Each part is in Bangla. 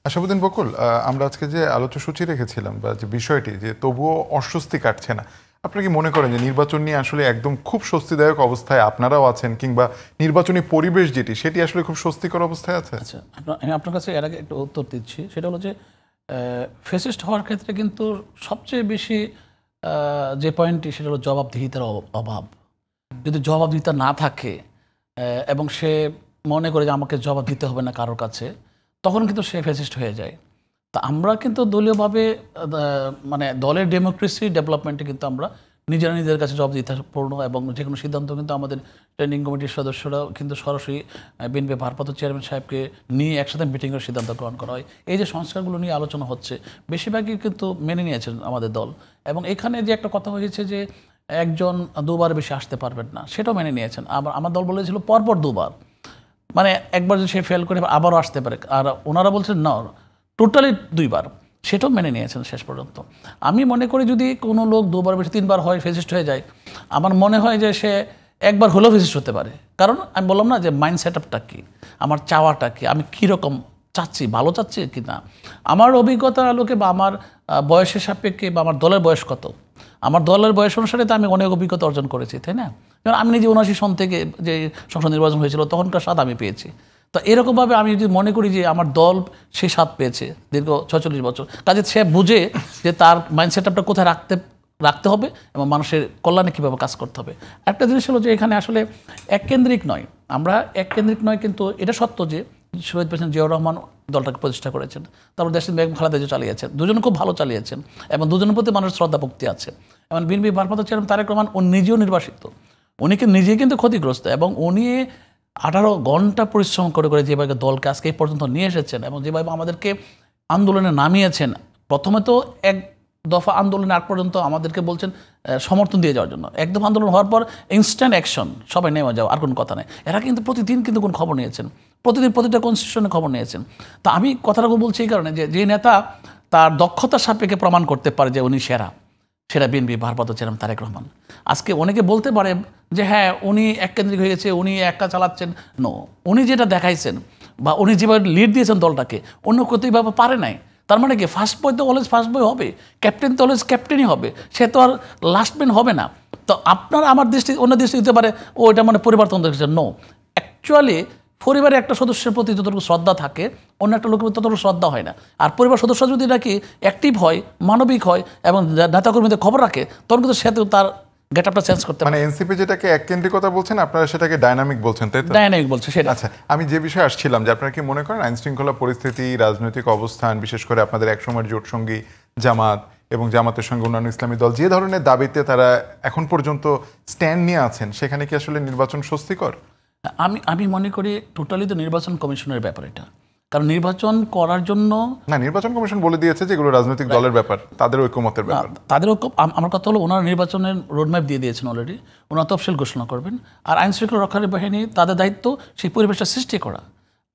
আশাবুদ্দিন বকুল, আমরা আজকে যে আলোচ্যসূচি রেখেছিলাম বা যে বিষয়টি যে তবুও অস্বস্তি কাটছে না, আপনারা কি মনে করেন যে নির্বাচন নিয়ে আসলে একদম খুব স্বস্তিদায়ক অবস্থায় আপনারাও আছেন, কিংবা নির্বাচনী পরিবেশ যেটি সেটি আসলে খুব স্বস্তিকর অবস্থায় আছে? আচ্ছা, আমি আপনার কাছে এর আগে একটা উত্তর দিচ্ছি। সেটা হলো যে ফেসিস্ট হওয়ার ক্ষেত্রে কিন্তু সবচেয়ে বেশি যে পয়েন্টটি, সেটা হলো জবাবদিহিতার অভাব। যদি জবাবদিহিতা না থাকে এবং সে মনে করে যে আমাকে জবাব দিতে হবে না কারোর কাছে, তখন কিন্তু সে ফেসিস্ট হয়ে যায়। তা আমরা কিন্তু দলীয়ভাবে মানে দলের ডেমোক্রেসি ডেভেলপমেন্টে কিন্তু আমরা নিজেরা নিজেদের কাছে জবাবদিহিতাপূর্ণ, এবং যে কোনো সিদ্ধান্ত কিন্তু আমাদের ট্রেনিং কমিটির সদস্যরাও কিন্তু সরাসরি বিএনপি ভারপ্রাপ্ত চেয়ারম্যান সাহেবকে নিয়ে একসাথে মিটিংয়ের সিদ্ধান্ত গ্রহণ করা হয়। এই যে সংস্কারগুলো নিয়ে আলোচনা হচ্ছে, বেশিরভাগই কিন্তু মেনে নিয়েছেন আমাদের দল। এবং এখানে যে একটা কথা হয়েছে যে একজন দুবার বেশি আসতে পারবেন না, সেটাও মেনে নিয়েছেন। আবার আমার দল বলেছিল পরপর দুবার, মানে একবার যদি সে ফেল করে আবারও আসতে পারে, আর ওনারা বলছেন না, টোটালি দুইবার, সেটাও মেনে নিয়েছেন শেষ পর্যন্ত। আমি মনে করি যদি কোনো লোক দুবার বেশি তিনবার হয় ফেসিস্ট হয়ে যায়, আমার মনে হয় যে সে একবার হলেও ফেসিস্ট হতে পারে। কারণ আমি বললাম না যে মাইন্ড সেট আপটা কী, আমার চাওয়াটা কী, আমি কীরকম চাচ্ছি, ভালো চাচ্ছি কি না, আমার অভিজ্ঞতার আলোকে বা আমার বয়সের সাপেক্ষে বা আমার দলের বয়স কত, আমার দলের বয়স অনুসারে তো আমি অনেক অভিজ্ঞতা অর্জন করেছি, তাই না? যেমন আমি নিজে 79 সন থেকে যে সংসদ নির্বাচন হয়েছিল তখনকার স্বাদ আমি পেয়েছি। তো এরকমভাবে আমি যদি মনে করি যে আমার দল সেই স্বাদ পেয়েছে দীর্ঘ 46 বছর, কাজে সে বুঝে যে তার মাইন্ড সেট আপটা কোথায় রাখতে হবে এবং মানুষের কল্যাণে কীভাবে কাজ করতে হবে। একটা জিনিস হলো যে এখানে আসলে এককেন্দ্রিক নয়, আমরা এককেন্দ্রিক নয়, কিন্তু এটা সত্য যে শহীদ প্রেসিডেন্ট জিয়াউর রহমান দলটাকে প্রতিষ্ঠা করেছেন, তারপর দেশের বেগম খালেদা জিয়া চালিয়েছেন, দুজন খুব ভালো চালিয়েছেন এবং দুজনের প্রতি মানুষের শ্রদ্ধা ভক্তি আছে। এবং বিএনপি ভারপ্রাপ্ত চেয়ারম্যান তারেক রহমান ও নিজেও নির্বাসিত, উনিকে নিজেই কিন্তু ক্ষতিগ্রস্ত, এবং উনি 18 ঘন্টা পরিশ্রম করে করে যেভাবে দলকে আজকে এই পর্যন্ত নিয়ে এসেছেন এবং যেভাবে আমাদেরকে আন্দোলনে নামিয়েছেন। প্রথমে তো এক দফা আন্দোলনের আগ পর্যন্ত আমাদেরকে বলছেন সমর্থন দিয়ে যাওয়ার জন্য, একদম আন্দোলন হওয়ার পর ইনস্ট্যান্ট অ্যাকশন, সবাই নেমে যাও, আর কোনো কথা নেই। এরা কিন্তু প্রতিদিন কিন্তু কোন খবর নিয়েছেন, প্রতিদিন প্রতিটা কনস্টিটিউশনে খবর নিয়েছেন। তা আমি কথাটা বলছি এই কারণে যে নেতা তার দক্ষতার সাপেক্ষে প্রমাণ করতে পারে যে উনি সেরা, সেটা বিএনপি ভারপ্রাপ্ত চেয়ারম্যান তারেক রহমান। আজকে অনেকে বলতে পারে যে হ্যাঁ উনি এককেন্দ্রিক হয়ে গেছে, উনি একা চালাচ্ছেন। নো, উনি যেটা দেখাইছেন বা উনি যেভাবে লিড দিয়েছেন দলটাকে, অন্য কোথাওভাবে পারে নাই। তার মানে কি, ফার্স্ট বয় তো অলওয়েজ ফার্স্ট বয় হবে, ক্যাপ্টেন তো অলওয়েজ ক্যাপ্টেনই হবে, সে তো আর লাস্ট ম্যান হবে না। তো আপনার আমার দৃষ্টি অন্য দৃষ্টি দিতে পারে ও এটা মানে পরিবর্তন দেখেছে। নো, অ্যাকচুয়ালি পরিবারের একটা সদস্যের প্রতি যতটুকু শ্রদ্ধা থাকে অন্য একটা লোকের ততটুকু শ্রদ্ধা হয় না। আর পরিবার সদস্য যদি নাকি অ্যাক্টিভ হয়, মানবিক হয় এবং নেতাকর্মীদের খবর রাখে, তখন কিন্তু সে তার গেটআপটা চেঞ্জ করতে পারে। মানে এনসিপি যেটাকে এককেন্দ্রিকতা বলছেন, আপনারা সেটাকে ডাইনামিক বলছেন, তাই তো? ডাইনামিক বলছে সেটা। আচ্ছা, আমি যে বিষয়ে আসছিলাম যে আপনারা কি মনে করেন আইন শৃঙ্খলা পরিস্থিতি, রাজনৈতিক অবস্থান, বিশেষ করে আপনাদের একসময়ের জোটসঙ্গী জামাত এবং জামাতের সঙ্গে অন্যান্য ইসলামী দল যে ধরনের দাবিতে তারা এখন পর্যন্ত স্ট্যান্ড নিয়ে আছেন, সেখানে কি আসলে নির্বাচন স্বস্তিকর? আমি মনে করি টোটালি তো নির্বাচন কমিশনের ব্যাপার এটা, কারণ নির্বাচন করার জন্য না, নির্বাচন কমিশন বলে দিয়েছে যে এগুলো রাজনৈতিক দলের ব্যাপার, তাদের ঐকমতের ব্যাপার। তাদেরও আমার কথা হলো ওনারা নির্বাচনের রোডম্যাপ দিয়ে দিয়েছেন অলরেডি, ওনারা তফসিল ঘোষণা করবেন। আর আইন শৃঙ্খলা রক্ষাকারী বাহিনী তাদের দায়িত্ব সেই পরিবেশটা সৃষ্টি করা।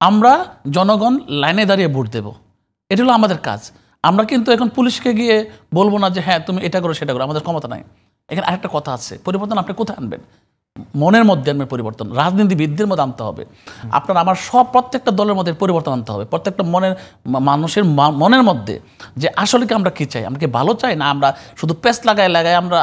আমরা জনগণ লাইনে দাঁড়িয়ে ভোট দেব, এটা হলো আমাদের কাজ। আমরা কিন্তু এখন পুলিশকে গিয়ে বলবো না যে হ্যাঁ তুমি এটা করো সেটা করো, আমাদের ক্ষমতা নাই। এখানে আরেকটা কথা আছে, পরিবর্তন আপনি কোথায় আনবেন? মনের মধ্যে আনবেন পরিবর্তন, রাজনীতিবিদদের মধ্যে আনতে হবে। আপনার আমার প্রত্যেকটা দলের মধ্যে পরিবর্তন আনতে হবে, প্রত্যেকটা মানুষের মনের মধ্যে যে আসলে কি আমরা কী চাই, আমরা কি ভালো চাই, না আমরা শুধু পেস্ট লাগায় আমরা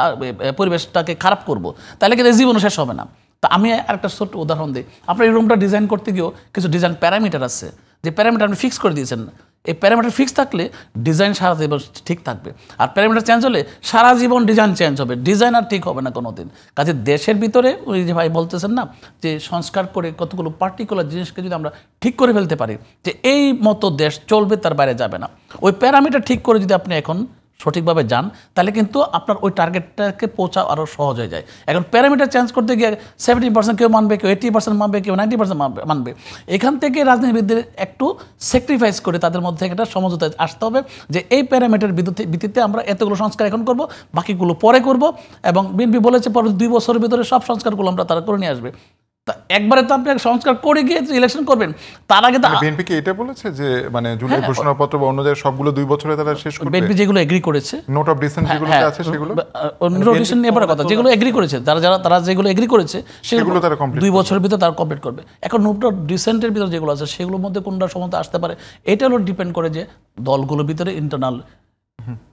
পরিবেশটাকে খারাপ করব, তাহলে কিন্তু জীবনও শেষ হবে না। তা আমি আরেকটা ছোট্ট উদাহরণ দিই। আপনার এই রুমটা ডিজাইন করতে গিয়েও কিছু ডিজাইন প্যারামিটার আছে, যে প্যারামিটার আপনি ফিক্স করে দিয়েছেন। এই প্যারামিটার ফিক্স থাকলে ডিজাইন সারা জীবন ঠিক থাকবে, আর প্যারামিটার চেঞ্জ হলে সারা জীবন ডিজাইন চেঞ্জ হবে, ডিজাইন আর ঠিক হবে না কোনো দিন। কাজে দেশের ভিতরে ওই যে ভাই বলতেছেন না যে সংস্কার করে কতগুলো পার্টিকুলার জিনিসকে যদি আমরা ঠিক করে ফেলতে পারি যে এই মতো দেশ চলবে, তার বাইরে যাবে না, ওই প্যারামিটার ঠিক করে যদি আপনি এখন সঠিকভাবে যান, তাহলে কিন্তু আপনার ওই টার্গেটটাকে পৌঁছা আরও সহজ হয়ে যায়। এখন প্যারামিটার চেঞ্জ করতে গিয়ে 70% কেউ মানবে, কেউ 80% মানবে, কেউ 90% মানবে। এখান থেকে রাজনীতিবিদদের একটু স্যাক্রিফাইস করে তাদের মধ্যে একটা সমঝোতায় আসতে হবে যে এই প্যারামিটার ভিত্তিতে আমরা এতগুলো সংস্কার এখন করব, বাকিগুলো পরে করব। এবং বিএনপি বলেছে পরবর্তী 2 বছরের ভিতরে সব সংস্কারগুলো আমরা তারা করে নিয়ে আসবে। তা একবারে তো আপনি এক সংস্কার করে গিয়ে ইলেকশন করবেন, তার আগে তো বিএনপি কি এটা বলেছে যে মানে জুলাই ঘোষণাপত্র বা অন্য জায়গায় সবগুলো 2 বছরে তারা শেষ করবে? বিএনপি যেগুলো এগ্রি করেছে, নোট অফ ডিসেন্ট যেগুলো আছে সেগুলো, নোটিশন নিয়ে বড় কথা, যেগুলো এগ্রি করেছে তারা যেগুলো এগ্রি করেছে সেগুলো তারা complete 2 বছরের ভিতরে তারা কমপ্লিট করবে। এখন নোট অফ ডিসেন্টের ভিতরে যেগুলো আছে সেগুলোর মধ্যে কোনটা সমতা আসতে পারে, এটা হলো ডিপেন্ড করে যে দলগুলোর ভিতরে ইন্টারনাল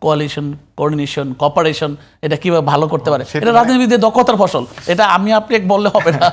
কোয়ালিশন, কোঅর্ডিনেশন, কোঅপারেশন এটা কিভাবে ভালো করতে পারে। এটা রাজনীতিবিদদের দক্ষতার ফসল, এটা আমি আপনি বললে হবে না।